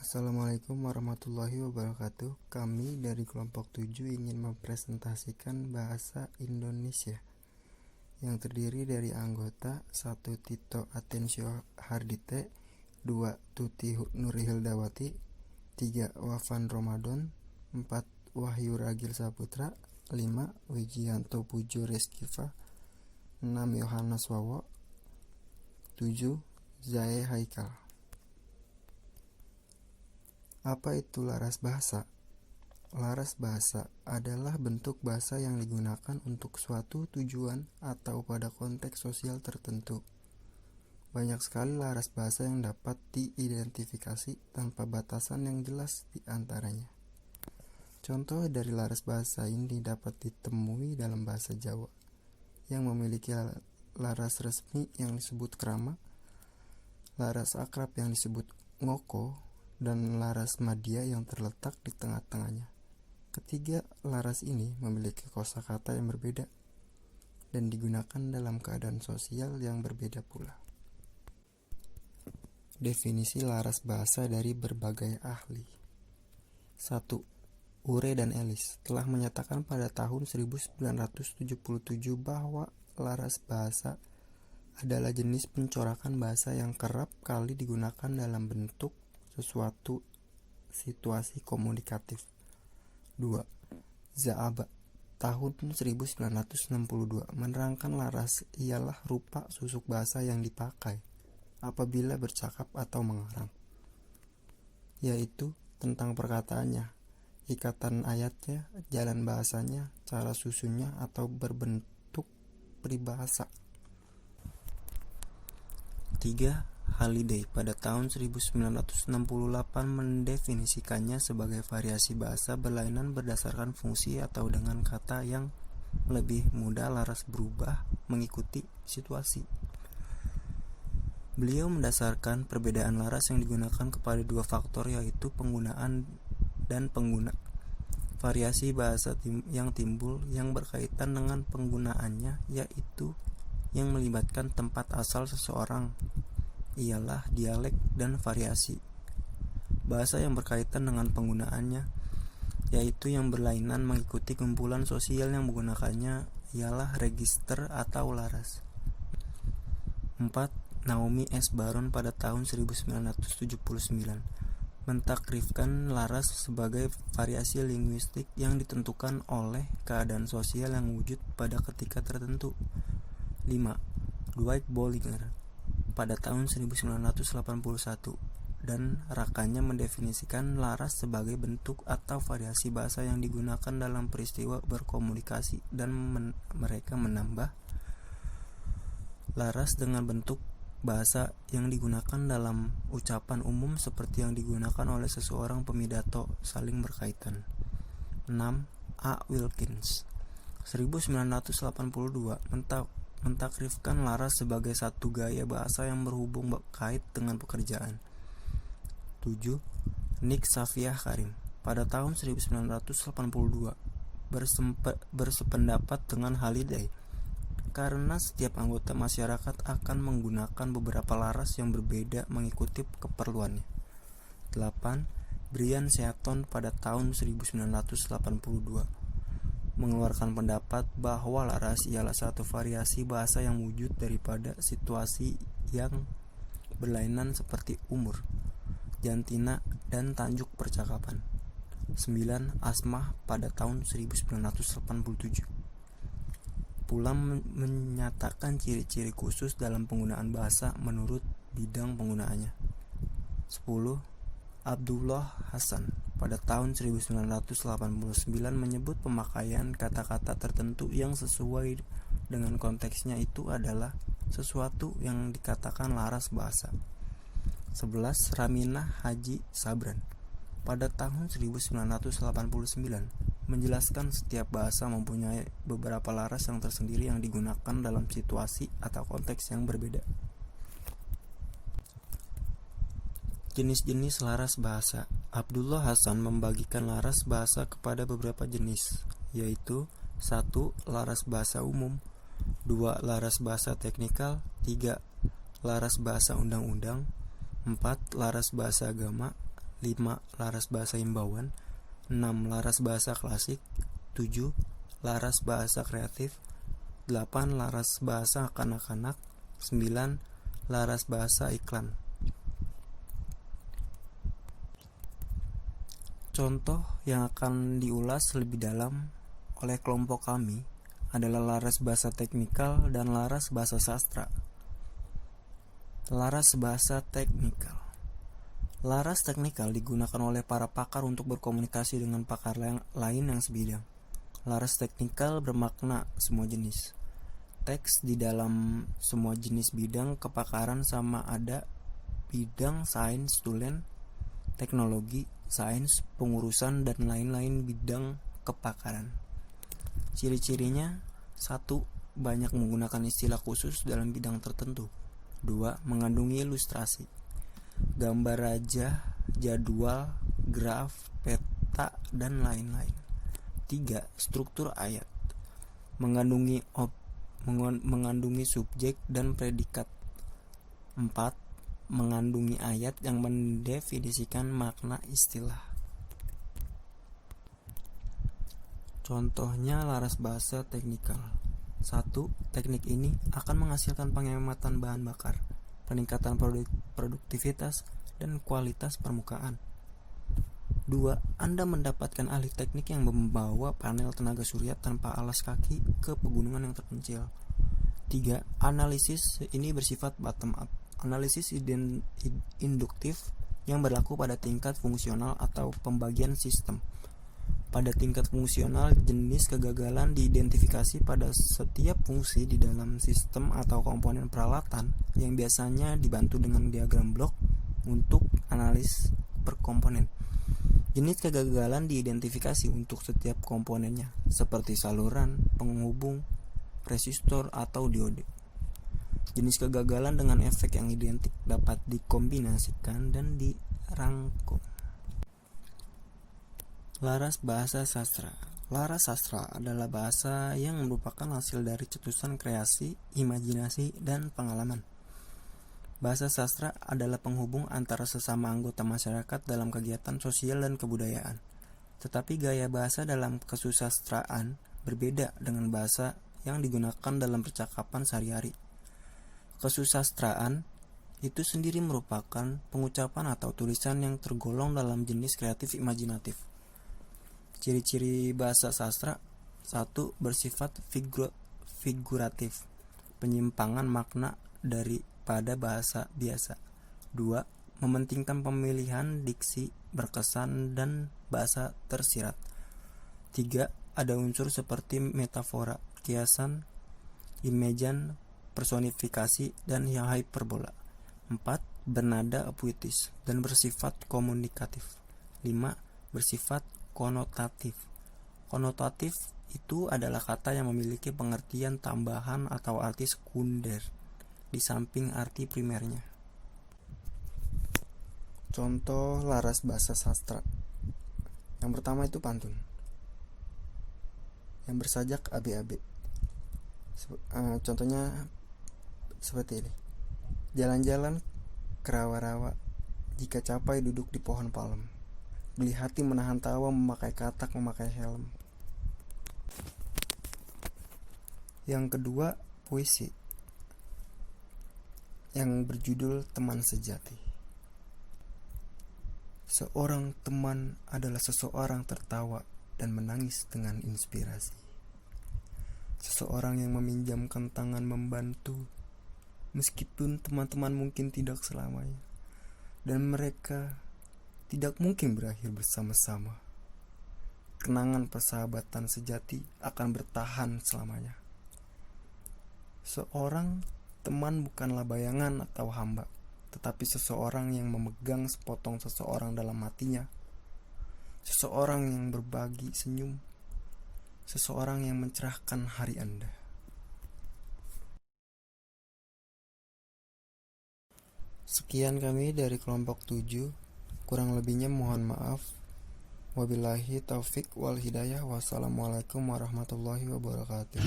Assalamualaikum warahmatullahi wabarakatuh. Kami dari kelompok 7 ingin mempresentasikan bahasa Indonesia yang terdiri dari anggota 1. Tito Atencio Hardite, 2. Tuti Nurhildawati, 3. Wafan Ramadan, 4. Wahyu Ragil Saputra, 5. Wijianto Pujo Reskiva, 6. Yohanes Wawo, 7. Zae Haikal. Apa itu laras bahasa? Laras bahasa adalah bentuk bahasa yang digunakan untuk suatu tujuan atau pada konteks sosial tertentu. Banyak sekali laras bahasa yang dapat diidentifikasi tanpa batasan yang jelas di antaranya. Contoh dari laras bahasa ini dapat ditemui dalam bahasa Jawa yang memiliki laras resmi yang disebut krama, laras akrab yang disebut ngoko, dan laras madya yang terletak di tengah-tengahnya. Ketiga laras ini memiliki kosakata yang berbeda dan digunakan dalam keadaan sosial yang berbeda pula. Definisi laras bahasa dari berbagai ahli. 1. Ure dan Ellis telah menyatakan pada tahun 1977 bahwa laras bahasa adalah jenis pencorakan bahasa yang kerap kali digunakan dalam bentuk sesuatu situasi komunikatif. 2. Zaaba tahun 1962 menerangkan laras ialah rupa susuk bahasa yang dipakai apabila bercakap atau mengarang, yaitu tentang perkataannya, ikatan ayatnya, jalan bahasanya, cara susunnya, atau berbentuk peribahasa. 3. Halliday pada tahun 1968 mendefinisikannya sebagai variasi bahasa berlainan berdasarkan fungsi atau dengan kata yang lebih mudah laras berubah mengikuti situasi. Beliau mendasarkan perbedaan laras yang digunakan kepada dua faktor, yaitu penggunaan dan pengguna. Variasi bahasa yang timbul yang berkaitan dengan penggunaannya, yaitu yang melibatkan tempat asal seseorang, ialah dialek, dan variasi bahasa yang berkaitan dengan penggunaannya, yaitu yang berlainan mengikuti kumpulan sosial yang menggunakannya, ialah register atau laras. 4. Naomi S. Baron pada tahun 1979 mentakrifkan laras sebagai variasi linguistik yang ditentukan oleh keadaan sosial yang wujud pada ketika tertentu. 5. Dwight Bollinger pada tahun 1981 dan rakannya mendefinisikan laras sebagai bentuk atau variasi bahasa yang digunakan dalam peristiwa berkomunikasi, dan mereka menambah laras dengan bentuk bahasa yang digunakan dalam ucapan umum seperti yang digunakan oleh seseorang pemidato saling berkaitan. 6. A. Wilkins 1982 mentakrifkan laras sebagai satu gaya bahasa yang berhubung kait dengan pekerjaan. 7. Nick Safiah Karim pada tahun 1982 bersependapat dengan Halliday karena setiap anggota masyarakat akan menggunakan beberapa laras yang berbeda mengikuti keperluannya. 8. Brian Seaton pada tahun 1982 mengeluarkan pendapat bahwa laras ialah satu variasi bahasa yang wujud daripada situasi yang berlainan seperti umur, jantina, dan tajuk percakapan. 9. Asmah pada tahun 1987 pula menyatakan ciri-ciri khusus dalam penggunaan bahasa menurut bidang penggunaannya. 10. Abdullah Hasan pada tahun 1989 menyebut pemakaian kata-kata tertentu yang sesuai dengan konteksnya itu adalah sesuatu yang dikatakan laras bahasa. 11. Raminah Haji Sabran pada tahun 1989 menjelaskan setiap bahasa mempunyai beberapa laras yang tersendiri yang digunakan dalam situasi atau konteks yang berbeda. Jenis-jenis laras bahasa. Abdullah Hasan membagikan laras bahasa kepada beberapa jenis, yaitu 1. Laras bahasa umum, 2. Laras bahasa teknikal, 3. Laras bahasa undang-undang, 4. Laras bahasa agama, 5. Laras bahasa imbauan. 6. Laras bahasa klasik. 7. Laras bahasa kreatif. 8. Laras bahasa kanak-kanak. 9. Laras bahasa iklan. Contoh yang akan diulas lebih dalam oleh kelompok kami adalah laras bahasa teknikal dan laras bahasa sastra. Laras bahasa teknikal. Laras teknikal digunakan oleh para pakar untuk berkomunikasi dengan pakar lain yang sebidang. Laras teknikal bermakna semua jenis. Teks di dalam semua jenis bidang kepakaran sama ada bidang sains tulen, teknologi, sains, pengurusan, dan lain-lain bidang kepakaran. Ciri-cirinya: 1. Banyak menggunakan istilah khusus dalam bidang tertentu. 2. Mengandungi ilustrasi, gambar rajah, jadwal, graf, peta, dan lain-lain. 3. Struktur ayat, mengandungi subjek dan predikat. 4. Mengandungi ayat yang mendefinisikan makna istilah. Contohnya laras bahasa teknikal. 1. Teknik ini akan menghasilkan penghematan bahan bakar, peningkatan produktivitas, dan kualitas permukaan. 2. Anda mendapatkan ahli teknik yang membawa panel tenaga surya tanpa alas kaki ke pegunungan yang terpencil. 3. Analisis ini bersifat bottom up. Analisis induktif yang berlaku pada tingkat fungsional atau pembagian sistem. Pada tingkat fungsional, jenis kegagalan diidentifikasi pada setiap fungsi di dalam sistem atau komponen peralatan yang biasanya dibantu dengan diagram blok untuk analis per komponen. Jenis kegagalan diidentifikasi untuk setiap komponennya, seperti saluran, penghubung, resistor, atau diode. Jenis kegagalan dengan efek yang identik dapat dikombinasikan dan dirangkum. Laras bahasa sastra. Laras sastra adalah bahasa yang merupakan hasil dari cetusan kreasi, imajinasi, dan pengalaman. Bahasa sastra adalah penghubung antara sesama anggota masyarakat dalam kegiatan sosial dan kebudayaan. Tetapi gaya bahasa dalam kesusastraan berbeda dengan bahasa yang digunakan dalam percakapan sehari-hari. Kesusastraan itu sendiri merupakan pengucapan atau tulisan yang tergolong dalam jenis kreatif imajinatif. Ciri-ciri bahasa sastra: 1. Bersifat figuratif, penyimpangan makna daripada bahasa biasa. 2. Mementingkan pemilihan diksi berkesan dan bahasa tersirat. 3. Ada unsur seperti metafora, kiasan, imajan, personifikasi, dan hyperbola. 4. Bernada puitis dan bersifat komunikatif. 5. Bersifat konotatif. Konotatif itu adalah kata yang memiliki pengertian tambahan atau arti sekunder di samping arti primernya. Contoh laras bahasa sastra. Yang pertama itu pantun. Yang bersajak abe-abe. Contohnya seperti ini. Jalan-jalan ke rawa-rawa, jika capai duduk di pohon palem. Beli hati menahan tawa, memakai katak, memakai helm. Yang kedua, puisi yang berjudul Teman Sejati. Seorang teman adalah seseorang tertawa dan menangis dengan inspirasi. Seseorang yang meminjamkan tangan membantu, meskipun teman-teman mungkin tidak selamanya, dan mereka tidak mungkin berakhir bersama-sama. Kenangan persahabatan sejati akan bertahan selamanya. Seorang teman bukanlah bayangan atau hamba, tetapi seseorang yang memegang sepotong seseorang dalam hatinya. Seseorang yang berbagi senyum, seseorang yang mencerahkan hari Anda. Sekian kami dari kelompok 7. Kurang lebihnya mohon maaf. Wabillahi taufik wal hidayah. Wassalamualaikum warahmatullahi wabarakatuh.